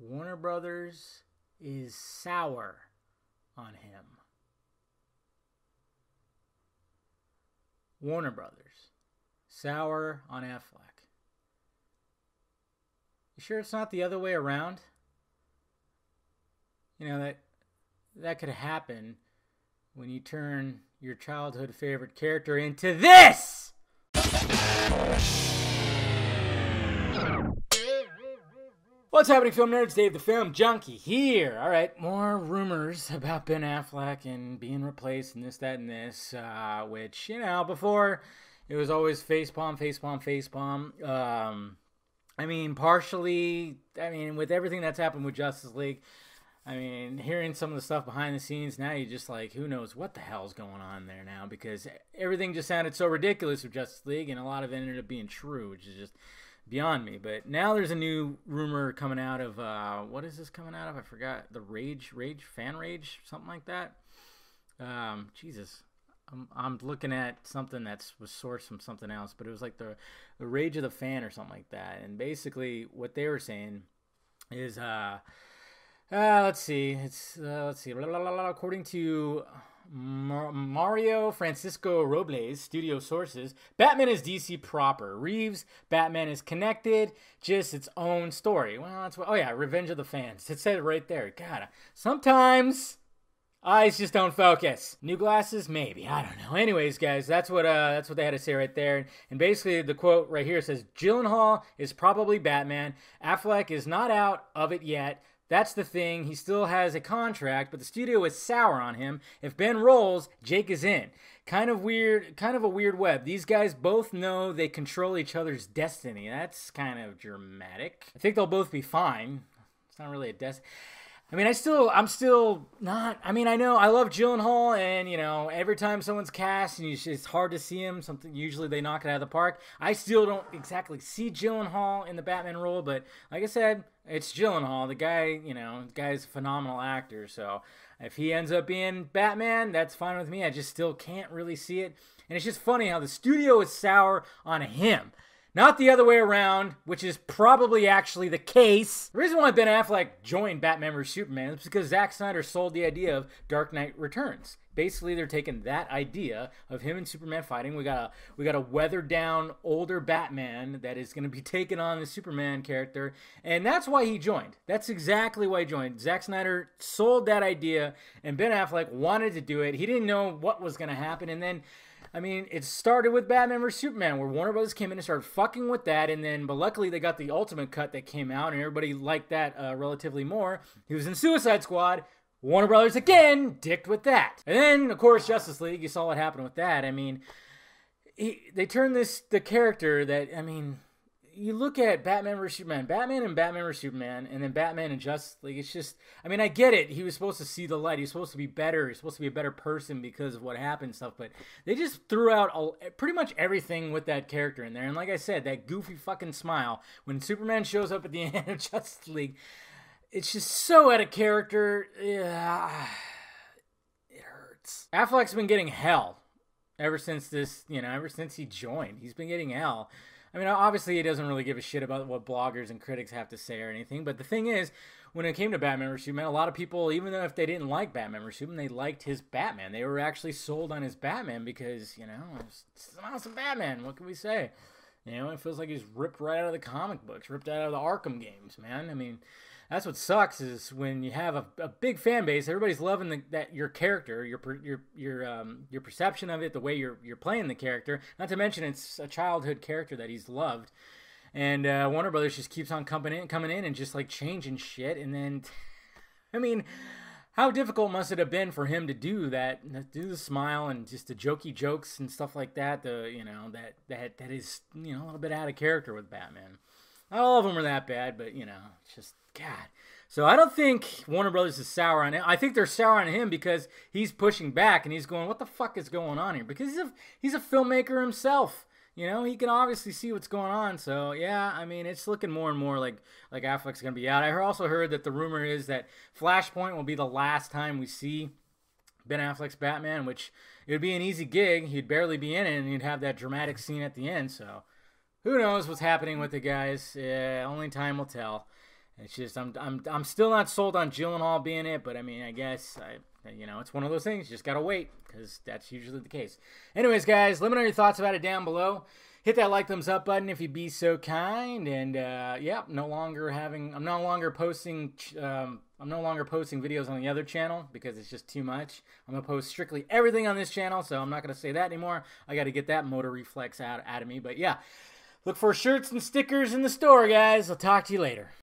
Warner Brothers is sour on him. Warner Brothers, sour on Affleck. You sure it's not the other way around? You know, that could happen when you turn your childhood favorite character into this! What's happening, film nerds? Dave the Film Junkie here. All right, more rumors about Ben Affleck and being replaced and this, that, and this, which, you know, before it was always facepalm, facepalm, facepalm. Partially, with everything that's happened with Justice League, hearing some of the stuff behind the scenes, now you're just like, who knows what the hell's going on there now, because everything just sounded so ridiculous with Justice League, and a lot of it ended up being true, which is just beyond me. But now there's a new rumor coming out of, what is this coming out of? I forgot. The Fan Rage, something like that. Jesus. I'm looking at something that was sourced from something else, but it was like the Rage of the Fan or something like that. And basically what they were saying is, let's see. According to Mario Francisco Robles, studio sources, Batman is DC proper. Reeves' Batman is connected, just its own story. Well, that's what. Oh yeah, Revenge of the Fans. It said it right there. God, sometimes eyes just don't focus. New glasses, maybe. I don't know. Anyways, guys, that's what they had to say right there. And basically, the quote right here says, "Gyllenhaal is probably Batman. Affleck is not out of it yet. That's the thing. He still has a contract, but the studio is sour on him. If Ben rolls, Jake is in. Kind of a weird web. These guys both know they control each other's destiny." That's kind of dramatic. I think they'll both be fine. It's not really a destiny. I'm still not. I know I love Gyllenhaal, and you know, every time someone's cast and it's hard to see him, usually they knock it out of the park. I still don't exactly see Gyllenhaal in the Batman role, but like I said, it's Gyllenhaal. The guy's a phenomenal actor. So if he ends up being Batman, that's fine with me. I just still can't really see it, and it's just funny how the studio is sour on him. Not the other way around, which is probably actually the case. The reason why Ben Affleck joined Batman vs. Superman is because Zack Snyder sold the idea of Dark Knight Returns. Basically, they're taking that idea of him and Superman fighting. We got a weathered down, older Batman that is going to be taking on the Superman character, and that's why he joined. That's exactly why he joined. Zack Snyder sold that idea, and Ben Affleck wanted to do it. He didn't know what was going to happen, and then it started with Batman vs. Superman, where Warner Brothers came in and started fucking with that, but luckily they got the ultimate cut that came out, and everybody liked that relatively more. He was in Suicide Squad. Warner Brothers, again, dicked with that. And then, of course, Justice League, you saw what happened with that. They turned the character that, you look at Batman vs. Superman, Batman vs. Superman, and then Batman and Justice League. It's just, I get it. He was supposed to see the light. He was supposed to be better. He's supposed to be a better person because of what happened and stuff. But they just threw out pretty much everything with that character in there. And like I said, that goofy fucking smile when Superman shows up at the end of Justice League, it's just so out of character. Yeah, it hurts. Affleck's been getting hell ever since he joined. He's been getting hell. Obviously he doesn't really give a shit about what bloggers and critics have to say or anything, but the thing is, when it came to Batman vs. Superman, a lot of people, even though if they didn't like Batman vs. Superman, they liked his Batman. They were actually sold on his Batman because, it's an awesome Batman. What can we say? It feels like he's ripped right out of the comic books, ripped out of the Arkham games, man. That's what sucks is when you have a big fan base, everybody's loving that your character, your perception of it, the way you're playing the character. Not to mention it's a childhood character that he's loved, and Warner Brothers just keeps on coming in and just like changing shit. And then, how difficult must it have been for him to do that? Do the smile and just the jokey jokes and stuff like that. That is a little bit out of character with Batman. Not all of them are that bad, but it's just God. So I don't think Warner Brothers is sour on him. I think they're sour on him because he's pushing back and he's going, "What the fuck is going on here?" Because he's a filmmaker himself. He can obviously see what's going on. So yeah, it's looking more and more like Affleck's gonna be out. I also heard that the rumor is that Flashpoint will be the last time we see Ben Affleck's Batman, which it would be an easy gig. He'd barely be in it, and he'd have that dramatic scene at the end. So who knows what's happening with the guys? Only time will tell. It's just I'm still not sold on Gyllenhaal being it, but I mean, I guess it's one of those things. You just gotta wait, because that's usually the case. Anyways, guys, let me know your thoughts about it down below. Hit that like, thumbs up button if you'd be so kind. And yeah, I'm no longer posting videos on the other channel because it's just too much. I'm gonna post strictly everything on this channel, so I'm not gonna say that anymore. I got to get that motor reflex out of me. But yeah, look for shirts and stickers in the store, guys. I'll talk to you later.